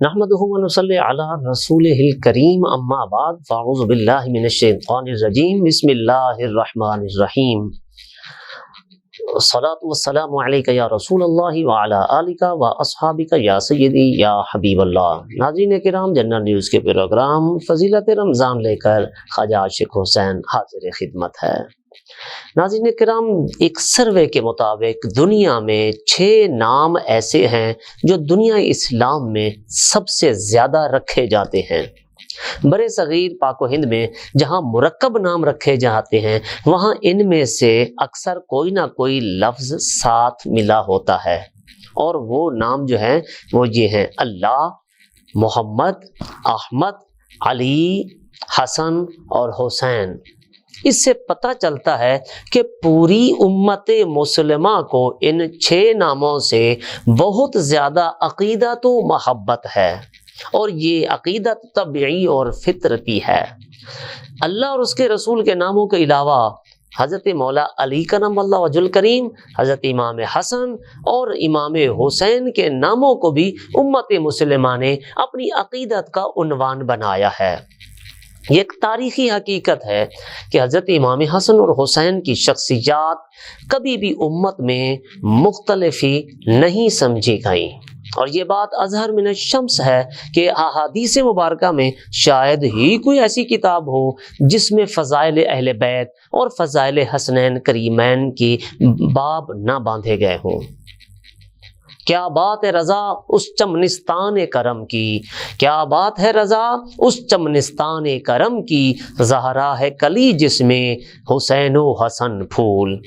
نحمدہ و نصلی علی رسولہ الکریم، اما بعد، فاعوذ باللہ من الشیطان الرجیم، بسم اللہ الرحمن الرحیم۔ الصلاۃ والسلام علیک یا رسول اللہ وعلی آلک و اصحابک یا سیدی یا حبیب اللہ۔ ناظرین کرام، جنرل نیوز کے پروگرام فضیلت رمضان لے کر خواجہ عاشق حسین حاضر خدمت ہے۔ ناظرین کرام، ایک سروے کے مطابق دنیا میں 6 نام ایسے ہیں جو دنیا اسلام میں سب سے زیادہ رکھے جاتے ہیں۔ برے صغیر پاک و ہند میں جہاں مرکب نام رکھے جاتے ہیں، وہاں ان میں سے اکثر کوئی نہ کوئی لفظ ساتھ ملا ہوتا ہے، اور وہ نام جو ہیں وہ یہ ہیں: اللہ، محمد، احمد، علی، حسن اور حسین۔ اس سے پتہ چلتا ہے کہ پوری امت مسلمہ کو ان 6 ناموں سے بہت زیادہ عقیدت و محبت ہے، اور یہ عقیدت طبعی اور فطرتی ہے۔ اللہ اور اس کے رسول کے ناموں کے علاوہ حضرت مولا علی کرم اللہ وجہ الکریم، حضرت امام حسن اور امام حسین کے ناموں کو بھی امت مسلمہ نے اپنی عقیدت کا عنوان بنایا ہے۔ یہ ایک تاریخی حقیقت ہے کہ حضرت امام حسن اور حسین کی شخصیات کبھی بھی امت میں مختلف ہی نہیں سمجھی گئیں، اور یہ بات اظہر من الشمس ہے کہ احادیث مبارکہ میں شاید ہی کوئی ایسی کتاب ہو جس میں فضائل اہل بیت اور فضائل حسنین کریمین کی باب نہ باندھے گئے ہوں۔ کیا بات ہے رضا اس چمنستان کرم کی، کیا بات ہے رضا اس چمنستان کرم کی، زہرا ہے کلی جس میں حسین و حسن پھول۔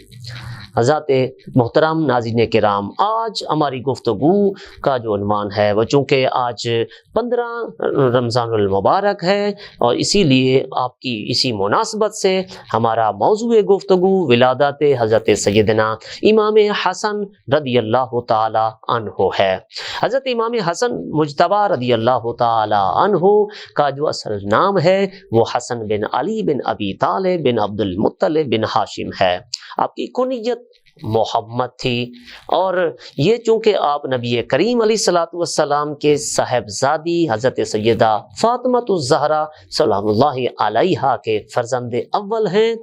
حضرات محترم ناظرین کرام، آج ہماری گفتگو کا جو عنوان ہے وہ چونکہ آج 15 رمضان المبارک ہے، اور اسی لیے آپ کی اسی مناسبت سے ہمارا موضوع گفتگو ولادت حضرت سیدنا امام حسن رضی اللہ تعالی عنہ ہے۔ حضرت امام حسن مجتبی رضی اللہ تعالی عنہ کا جو اصل نام ہے وہ حسن بن علی بن ابی طالب بن عبد المطلب بن ہاشم ہے۔ آپ کی کنیت محمد تھی، اور یہ چونکہ آپ نبی کریم علیہ الصلوۃ والسلام کے صاحبزادی حضرت سیدہ فاطمہ الزہرا سلام اللہ علیہا کے فرزند اول ہیں،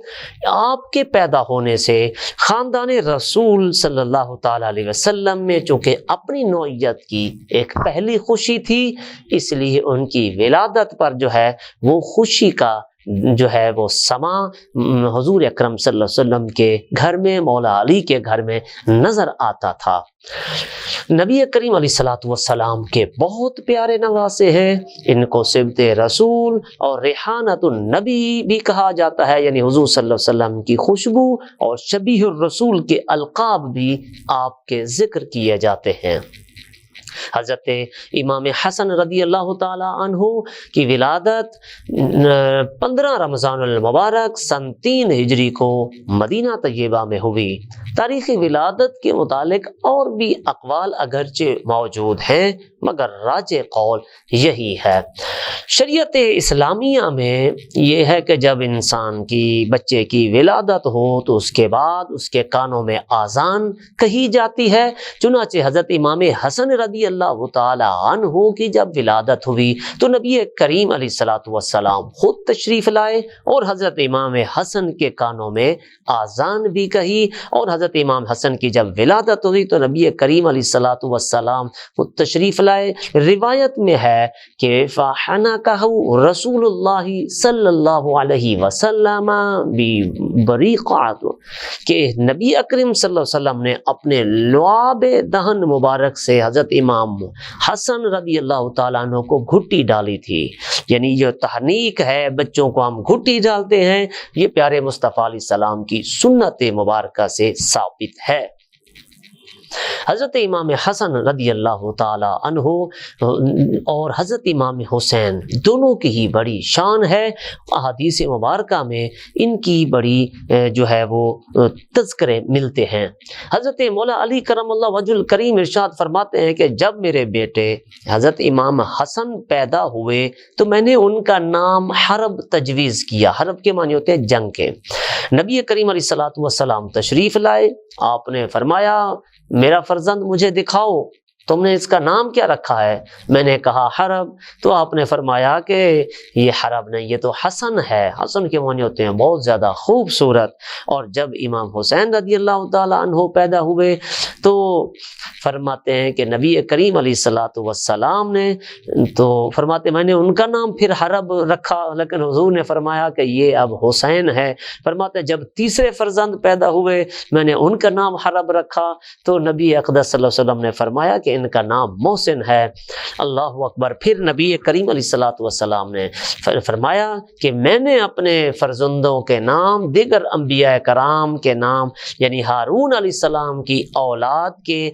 آپ کے پیدا ہونے سے خاندان رسول صلی اللہ تعالی علیہ وسلم میں چونکہ اپنی نوعیت کی ایک پہلی خوشی تھی، اس لیے ان کی ولادت پر جو ہے وہ خوشی کا جو ہے وہ سما حضور اکرم صلی اللہ علیہ وسلم کے گھر میں، مولا علی کے گھر میں نظر آتا تھا۔ نبی کریم علیہ الصلوۃ والسلام کے بہت پیارے نواسے ہیں، ان کو صبت رسول اور ریحانۃ النبی بھی کہا جاتا ہے، یعنی حضور صلی اللہ علیہ وسلم کی خوشبو، اور شبیہ الرسول کے القاب بھی آپ کے ذکر کیے جاتے ہیں۔ حضرت امام حسن رضی اللہ تعالی عنہ کی ولادت 15 رمضان المبارک سن 3 ہجری کو مدینہ طیبہ میں ہوئی۔ تاریخ ولادت کے متعلق اور بھی اقوال اگرچہ موجود ہیں، مگر راجح قول یہی ہے۔ شریعت اسلامیہ میں یہ ہے کہ جب انسان کی بچے کی ولادت ہو تو اس کے بعد اس کے کانوں میں آذان کہی جاتی ہے۔ چنانچہ حضرت امام حسن رضی اللہ تعالی عنہ کی جب ولادت ہوئی تو نبی کریم علیہ الصلوۃ والسلام خود تشریف لائے، اور حضرت امام حسن کے کانوں میں آذان بھی کہی، اور حضرت امام حسن کی جب ولادت ہوئی تو نبی کریم علیہ الصلوۃ والسلام خود تشریف لائے۔ روایت میں ہے کہ فَحَنَكَهُ رسول اللہ صلی اللہ علیہ وسلم بریقات، کہ نبی اکرم صلی اللہ علیہ وسلم نے اپنے لعاب دہن مبارک سے حضرت امام حسن رضی اللہ تعالیٰ عنہ کو گھٹی ڈالی تھی۔ یعنی یہ تحنیک ہے، بچوں کو ہم گھٹی ڈالتے ہیں، یہ پیارے مصطفیٰ علیہ السلام کی سنت مبارکہ سے ثابت ہے۔ حضرت امام حسن رضی اللہ تعالی عنہ اور حضرت امام حسین دونوں کی ہی بڑی شان ہے۔ احادیث مبارکہ میں ان کی بڑی جو ہے وہ تذکرے ملتے ہیں۔ حضرت مولا علی کرم اللہ وجہ الکریم ارشاد فرماتے ہیں کہ جب میرے بیٹے حضرت امام حسن پیدا ہوئے تو میں نے ان کا نام حرب تجویز کیا۔ حرب کے معنی ہوتے ہیں جنگ کے۔ نبی کریم علیہ الصلوۃ والسلام تشریف لائے، آپ نے فرمایا میرا فرزند مجھے دکھاؤ، تم نے اس کا نام کیا رکھا ہے؟ میں نے کہا حرب، تو آپ نے فرمایا کہ یہ حرب نہیں، یہ تو حسن ہے۔ حسن کے معنی ہوتے ہیں بہت زیادہ خوبصورت۔ اور جب امام حسین رضی اللہ تعالیٰ عنہ پیدا ہوئے تو فرماتے ہیں کہ نبی کریم علیہ الصلوۃ والسلام نے تو فرماتے میں نے ان کا نام پھر حرب رکھا، لیکن حضور نے فرمایا کہ یہ اب حسین ہے۔ فرماتے جب تیسرے فرزند پیدا ہوئے میں نے ان کا نام حرب رکھا تو نبی اقدس صلی اللہ علیہ وسلم نے فرمایا کہ ان کا نام محسن ہے۔ اللہ اکبر۔ پھر نبی کریم علیہ الصلوۃ والسلام نے فرمایا کہ میں نے اپنے فرزندوں کے نام دیگر انبیاء کرام کے نام یعنی ہارون علیہ السلام کی اولاد کے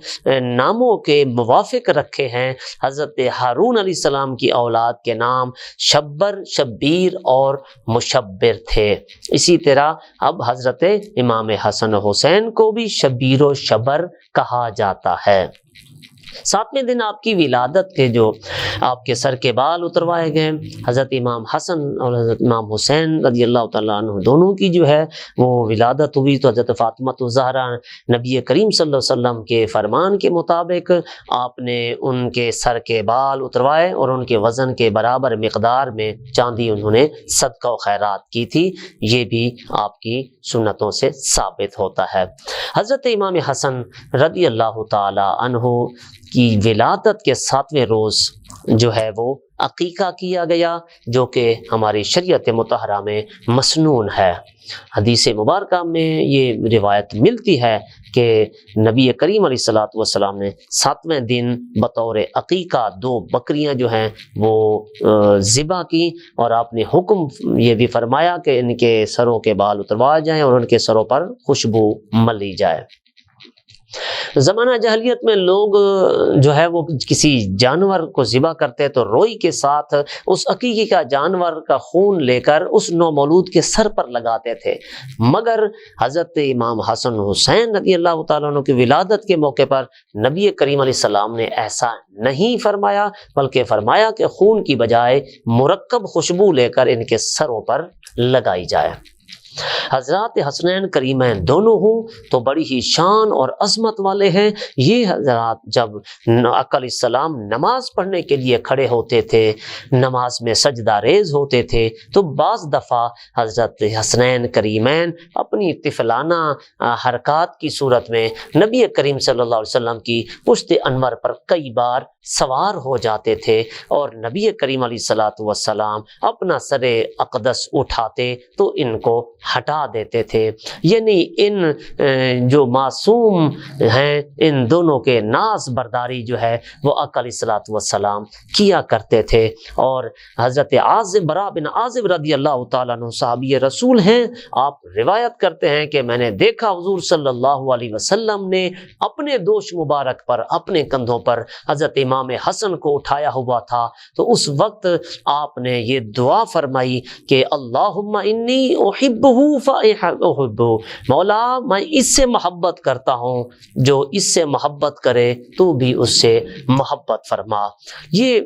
ناموں کے موافق رکھے ہیں۔ حضرت ہارون علیہ السلام کی اولاد کے نام شبر، شبیر اور مشبر تھے۔ اسی طرح اب حضرت امام حسن حسین کو بھی شبیر و شبر کہا جاتا ہے۔ 7ویں دن آپ کی ولادت کے جو آپ کے سر کے بال اتروائے گئے، حضرت امام حسن اور حضرت امام حسین رضی اللہ تعالیٰ عنہ دونوں کی جو ہے وہ ولادت ہوئی تو حضرت فاطمہ الزہرا نبی کریم صلی اللہ علیہ وسلم کے فرمان کے مطابق آپ نے ان کے سر کے بال اتروائے اور ان کے وزن کے برابر مقدار میں چاندی انہوں نے صدقہ و خیرات کی تھی۔ یہ بھی آپ کی سنتوں سے ثابت ہوتا ہے۔ حضرت امام حسن رضی اللہ تعالیٰ عنہ کی ولادت کے 7ویں روز جو ہے وہ عقیقہ کیا گیا، جو کہ ہماری شریعت مطہرہ میں مسنون ہے۔ حدیث مبارکہ میں یہ روایت ملتی ہے کہ نبی کریم علیہ الصلوۃ والسلام نے 7ویں دن بطور عقیقہ 2 بکریاں جو ہیں وہ ذبح کی، اور آپ نے حکم یہ بھی فرمایا کہ ان کے سروں کے بال اتروائے جائیں اور ان کے سروں پر خوشبو ملی جائے۔ زمانہ جاہلیت میں لوگ جو ہے وہ کسی جانور کو ذبح کرتے تو روئی کے ساتھ اس عقیقے کا جانور کا خون لے کر اس نومولود کے سر پر لگاتے تھے، مگر حضرت امام حسن حسین رضی اللہ تعالیٰ عنہ کی ولادت کے موقع پر نبی کریم علیہ السلام نے ایسا نہیں فرمایا، بلکہ فرمایا کہ خون کی بجائے مرکب خوشبو لے کر ان کے سروں پر لگائی جائے۔ حضرات حسنین کریمین دونوں ہوں تو بڑی ہی شان اور عظمت والے ہیں۔ یہ حضرات جب آقا علیہ السلام نماز پڑھنے کے لیے کھڑے ہوتے تھے، نماز میں سجدہ ریز ہوتے تھے، تو بعض دفعہ حضرت حسنین کریمین اپنی طفلانہ حرکات کی صورت میں نبی کریم صلی اللہ علیہ وسلم کی پشت انور پر کئی بار سوار ہو جاتے تھے، اور نبی کریم علیہ الصلوۃ والسلام اپنا سر اقدس اٹھاتے تو ان کو ہٹا دیتے تھے۔ یعنی ان جو معصوم ہیں ان دونوں کے ناز برداری جو ہے وہ آقا علیہ الصلوۃ والسلام کیا کرتے تھے۔ اور حضرت براء بن عازب رضی اللہ تعالیٰ عنہ صحابی رسول ہیں، آپ روایت کرتے ہیں کہ میں نے دیکھا حضور صلی اللہ علیہ وسلم نے اپنے دوش مبارک پر اپنے کندھوں پر حضرت امام حسن کو اٹھایا ہوا تھا، تو اس وقت آپ نے یہ دعا فرمائی کہ اللہم انی احبہ فاحبہ، مولا میں اس سے محبت کرتا ہوں، جو اس سے محبت کرے تو بھی اس سے محبت فرما۔ یہ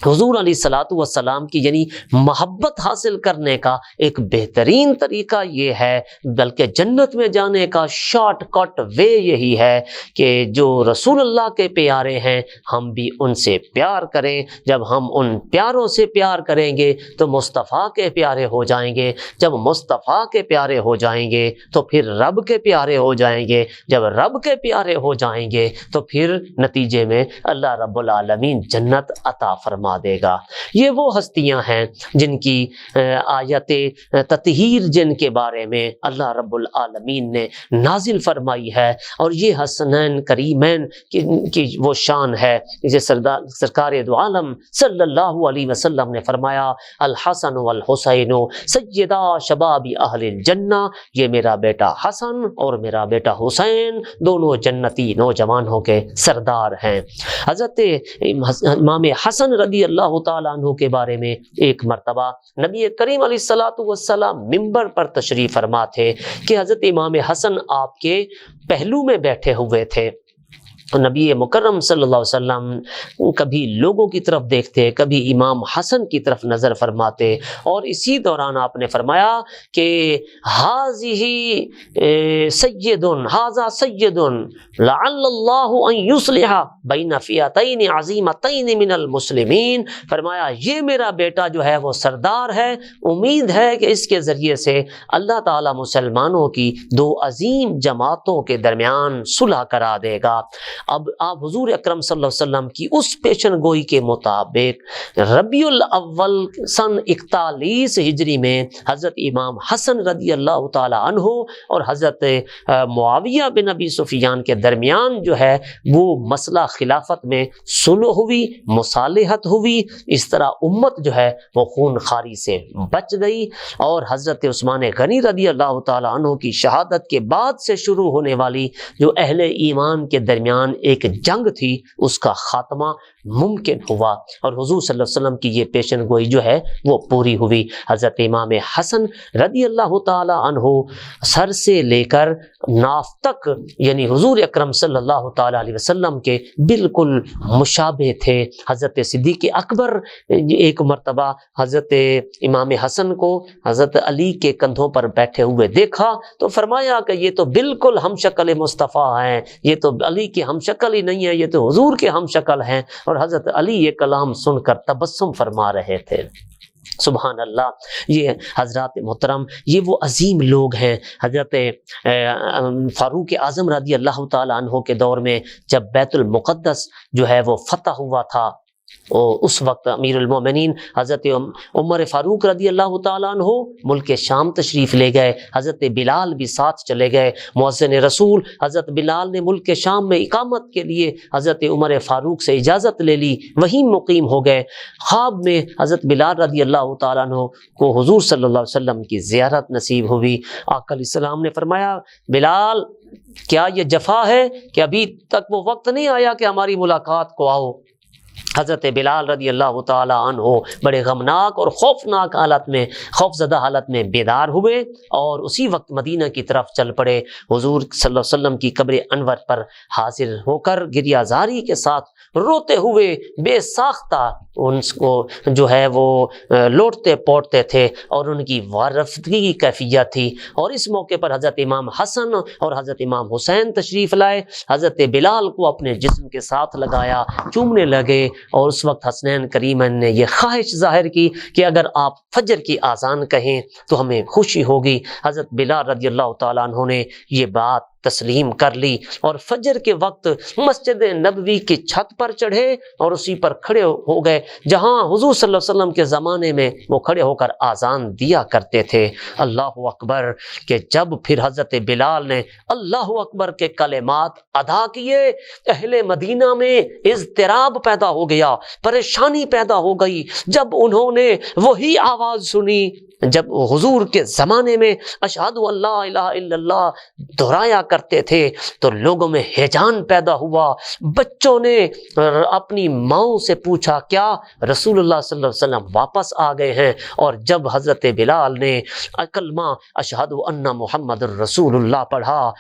حضور علیہ الصلوۃ والسلام کی یعنی محبت حاصل کرنے کا ایک بہترین طریقہ یہ ہے، بلکہ جنت میں جانے کا شارٹ کٹ وے یہی ہے کہ جو رسول اللہ کے پیارے ہیں ہم بھی ان سے پیار کریں۔ جب ہم ان پیاروں سے پیار کریں گے تو مصطفیٰ کے پیارے ہو جائیں گے، جب مصطفیٰ کے پیارے ہو جائیں گے تو پھر رب کے پیارے ہو جائیں گے، جب رب کے پیارے ہو جائیں گے تو پھر نتیجے میں اللہ رب العالمین جنت عطا فرما دے گا۔ یہ وہ ہستیاں ہیں جن کی آیت تطہیر جن کے بارے میں اللہ رب العالمین نے نازل فرمائی ہے، اور یہ حسنین کریمین کی وہ شان ہے جسے سرکار دو عالم صلی اللہ علیہ وسلم نے فرمایا الحسن والحسین سیدا شباب اہل الجنہ، یہ میرا بیٹا حسن اور میرا بیٹا حسین دونوں جنتی نوجوانوں کے سردار ہیں۔ حضرت امام حسن رضی اللہ تعالیٰ عنہ کے بارے میں ایک مرتبہ نبی کریم علیہ الصلوۃ والسلام منبر پر تشریف فرما تھے کہ حضرت امام حسن آپ کے پہلو میں بیٹھے ہوئے تھے، تو نبی مکرم صلی اللہ علیہ وسلم کبھی لوگوں کی طرف دیکھتے، کبھی امام حسن کی طرف نظر فرماتے، اور اسی دوران آپ نے فرمایا کہ هذه سید هذا سید لعل اللہ ان یصلح بین فئتین عظیمتین من المسلمین، فرمایا یہ میرا بیٹا جو ہے وہ سردار ہے، امید ہے کہ اس کے ذریعے سے اللہ تعالی مسلمانوں کی دو عظیم جماعتوں کے درمیان صلح کرا دے گا۔ اب آپ حضور اکرم صلی اللہ علیہ وسلم کی اس پیشن گوئی کے مطابق ربیع الاول سن 41 ہجری میں حضرت امام حسن رضی اللہ تعالی عنہ اور حضرت معاویہ بن ابی سفیان کے درمیان جو ہے وہ مسئلہ خلافت میں صلح ہوئی، مصالحت ہوئی، اس طرح امت جو ہے وہ خون خاری سے بچ گئی، اور حضرت عثمان غنی رضی اللہ تعالی عنہ کی شہادت کے بعد سے شروع ہونے والی جو اہل ایمان کے درمیان ایک جنگ تھی اس کا خاتمہ ممکن ہوا، اور حضور صلی اللہ علیہ وسلم کی یہ پیشن گوئی جو ہے وہ پوری ہوئی۔ حضرت امام حسن رضی اللہ تعالی عنہ سر سے لے کر ناف تک یعنی حضور اکرم صلی اللہ تعالی علیہ وسلم کے بالکل مشابہ تھے۔ حضرت صدیق اکبر ایک مرتبہ حضرت امام حسن کو حضرت علی کے کندھوں پر بیٹھے ہوئے دیکھا تو فرمایا کہ یہ تو بالکل ہم شکل مصطفیٰ ہیں، یہ تو علی کے ہم شکل ہی نہیں ہے، یہ تو حضور کے ہم شکل ہیں، اور حضرت علی یہ کلام سن کر تبسم فرما رہے تھے۔ سبحان اللہ۔ یہ حضرات محترم یہ وہ عظیم لوگ ہیں۔ حضرت فاروق اعظم رضی اللہ تعالی عنہ کے دور میں جب بیت المقدس جو ہے وہ فتح ہوا تھا، اس وقت امیر المومنین حضرت عمر فاروق رضی اللہ تعالیٰ عنہ ملک شام تشریف لے گئے، حضرت بلال بھی ساتھ چلے گئے۔ مؤذن رسول حضرت بلال نے ملک شام میں اقامت کے لیے حضرت عمر فاروق سے اجازت لے لی، وہیں مقیم ہو گئے۔ خواب میں حضرت بلال رضی اللہ تعالیٰ عنہ کو حضور صلی اللہ علیہ وسلم کی زیارت نصیب ہوئی۔ آقا علیہ السلام نے فرمایا بلال کیا یہ جفا ہے کہ ابھی تک وہ وقت نہیں آیا کہ ہماری ملاقات کو آؤ؟ حضرت بلال رضی اللہ تعالی عنہ بڑے غمناک اور خوفناک حالت میں، خوفزدہ حالت میں بیدار ہوئے اور اسی وقت مدینہ کی طرف چل پڑے۔ حضور صلی اللہ علیہ وسلم کی قبر انور پر حاضر ہو کر گریہ زاری کے ساتھ روتے ہوئے بے ساختہ ان کو جو ہے وہ لوٹتے پوٹتے تھے، اور ان کی وارفتگی کی کیفیت تھی۔ اور اس موقع پر حضرت امام حسن اور حضرت امام حسین تشریف لائے، حضرت بلال کو اپنے جسم کے ساتھ لگایا، چومنے لگے، اور اس وقت حسنین کریمین نے یہ خواہش ظاہر کی کہ اگر آپ فجر کی اذان کہیں تو ہمیں خوشی ہوگی۔ حضرت بلال رضی اللہ تعالیٰ عنہ نے یہ بات تسلیم کر لی، اور فجر کے وقت مسجد نبوی کی چھت پر چڑھے اور اسی پر کھڑے ہو گئے جہاں حضور صلی اللہ علیہ وسلم کے زمانے میں وہ کھڑے ہو کر اذان دیا کرتے تھے۔ اللہ اکبر کہ جب پھر حضرت بلال نے اللہ اکبر کے کلمات ادا کیے، اہل مدینہ میں اضطراب پیدا ہو گیا، پریشانی پیدا ہو گئی جب انہوں نے وہی آواز سنی جب حضور کے زمانے میں اشہد ان لا الہ الا اللہ دہرایا کرتے تھے تو لوگوں میں ہیجان پیدا ہوا۔ بچوں نے اپنی ماؤں سے پوچھا کیا رسول اللہ صلی اللہ علیہ وسلم واپس آ گئے ہیں؟ اور جب حضرت بلال نے کلمہ اشہد ان محمد الرسول اللہ پڑھا،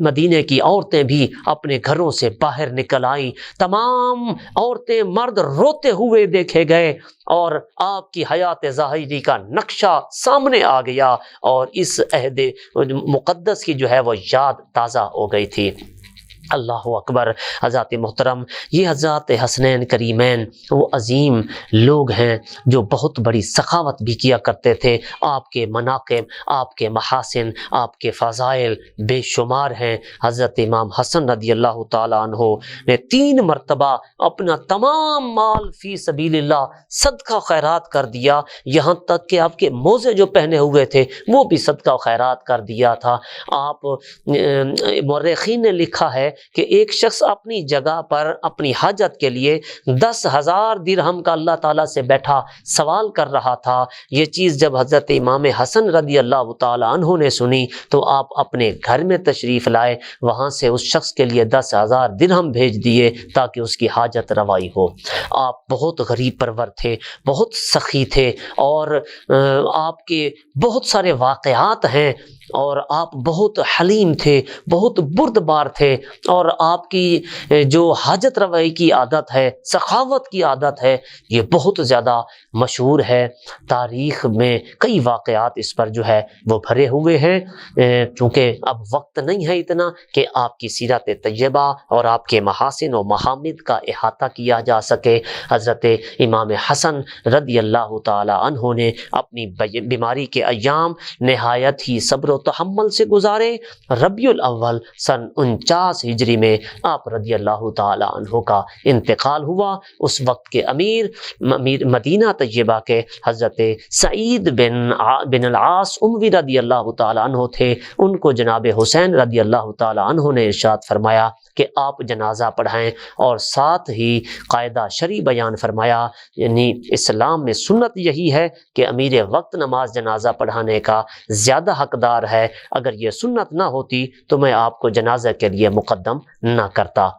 مدینے کی عورتیں بھی اپنے گھروں سے باہر نکل آئیں، تمام عورتیں مرد روتے ہوئے دیکھے گئے، اور آپ کی حیات ظاہری کا نقشہ سامنے آ گیا، اور اس عہد مقدس کی جو ہے وہ یاد تازہ ہو گئی تھی۔ اللہ اکبر۔ حضرات محترم یہ حضرات حسنین کریمین وہ عظیم لوگ ہیں جو بہت بڑی سخاوت بھی کیا کرتے تھے۔ آپ کے مناقب، آپ کے محاسن، آپ کے فضائل بے شمار ہیں۔ حضرت امام حسن رضی اللہ تعالیٰ عنہ نے 3 مرتبہ اپنا تمام مال فی سبیل اللہ صدقہ خیرات کر دیا، یہاں تک کہ آپ کے موزے جو پہنے ہوئے تھے وہ بھی صدقہ خیرات کر دیا تھا۔ آپ مورخین نے لکھا ہے کہ ایک شخص اپنی جگہ پر اپنی حاجت کے لیے 10,000 درہم کا اللہ تعالیٰ سے بیٹھا سوال کر رہا تھا۔ یہ چیز جب حضرت امام حسن رضی اللہ تعالیٰ عنہ نے سنی تو آپ اپنے گھر میں تشریف لائے، وہاں سے اس شخص کے لیے 10,000 درہم بھیج دیے تاکہ اس کی حاجت روائی ہو۔ آپ بہت غریب پرور تھے، بہت سخی تھے، اور آپ کے بہت سارے واقعات ہیں اور آپ بہت حلیم تھے، بہت بردبار تھے، اور آپ کی جو حاجت روائی کی عادت ہے، سخاوت کی عادت ہے، یہ بہت زیادہ مشہور ہے۔ تاریخ میں کئی واقعات اس پر جو ہے وہ بھرے ہوئے ہیں۔ چونکہ اب وقت نہیں ہے اتنا کہ آپ کی سیرت طیبہ اور آپ کے محاسن و محامد کا احاطہ کیا جا سکے۔ حضرت امام حسن رضی اللہ تعالی عنہ نے اپنی بیماری کے ایام نہایت ہی صبر و تحمل سے گزارے۔ ربیع الاول سن 49 ہجری میں آپ رضی اللہ تعالی عنہ کا انتقال ہوا۔ اس وقت کے امیر مدینہ طیبہ کے حضرت سعید بن العاص اموی رضی اللہ تعالی عنہ تھے۔ ان کو جناب حسین رضی اللہ تعالی عنہ نے ارشاد فرمایا کہ آپ جنازہ پڑھائیں، اور ساتھ ہی قاعدہ شرعی بیان فرمایا، یعنی اسلام میں سنت یہی ہے کہ امیر وقت نماز جنازہ پڑھانے کا زیادہ حقدار ہے۔ اگر یہ سنت نہ ہوتی تو میں آپ کو جنازہ کے لیے مقدم نہ کرتا۔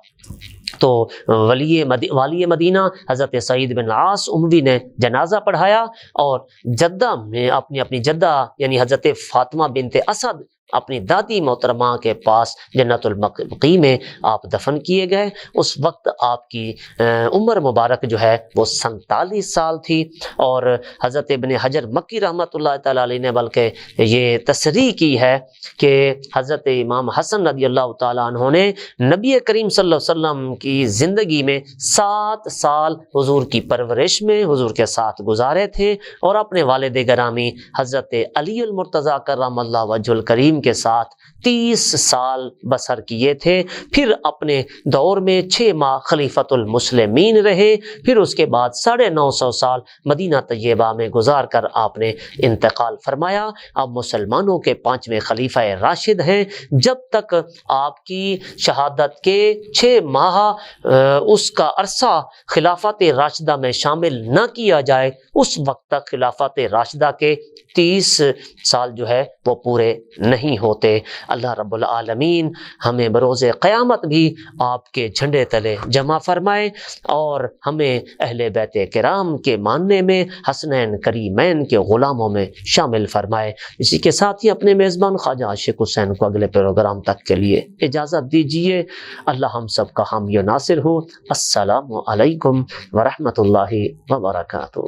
تو والی مدینہ حضرت سعید بن العاص اموی نے جنازہ پڑھایا، اور جدہ میں اپنی جدہ یعنی حضرت فاطمہ بنت اسد اپنی دادی محترمہ کے پاس جنت البقیع میں آپ دفن کیے گئے۔ اس وقت آپ کی عمر مبارک جو ہے وہ 47 سال تھی، اور حضرت ابن حجر مکی رحمۃ اللہ تعالی علیہ نے بلکہ یہ تصریح کی ہے کہ حضرت امام حسن رضی اللہ تعالی عنہ نے نبی کریم صلی اللہ علیہ وسلم کی زندگی میں 7 سال حضور کی پرورش میں حضور کے ساتھ گزارے تھے، اور اپنے والد گرامی حضرت علی المرتضیٰ کرم اللہ وجہ الکریم کے ساتھ 30 سال بسر کیے تھے۔ پھر اپنے دور میں 6 ماہ خلیفۃ المسلمین رہے، پھر اس کے بعد 950 سال مدینہ طیبہ میں گزار کر آپ نے انتقال فرمایا۔ اب مسلمانوں کے 5ویں خلیفہ راشد ہیں۔ جب تک آپ کی شہادت کے 6 ماہ اس کا عرصہ خلافت راشدہ میں شامل نہ کیا جائے، اس وقت تک خلافت راشدہ کے 30 سال جو ہے وہ پورے نہیں ہوتے۔ اللہ رب العالمین ہمیں بروز قیامت بھی آپ کے جھنڈے تلے جمع فرمائے، اور ہمیں اہل بیت کرام کے ماننے میں حسنین کریمین کے غلاموں میں شامل فرمائے۔ اسی کے ساتھ ہی اپنے میزبان خواجہ عاشق حسین کو اگلے پروگرام تک کے لیے اجازت دیجیے۔ اللہ ہم سب کا حامی و ناصر ہو۔ السلام علیکم ورحمۃ اللہ وبرکاتہ۔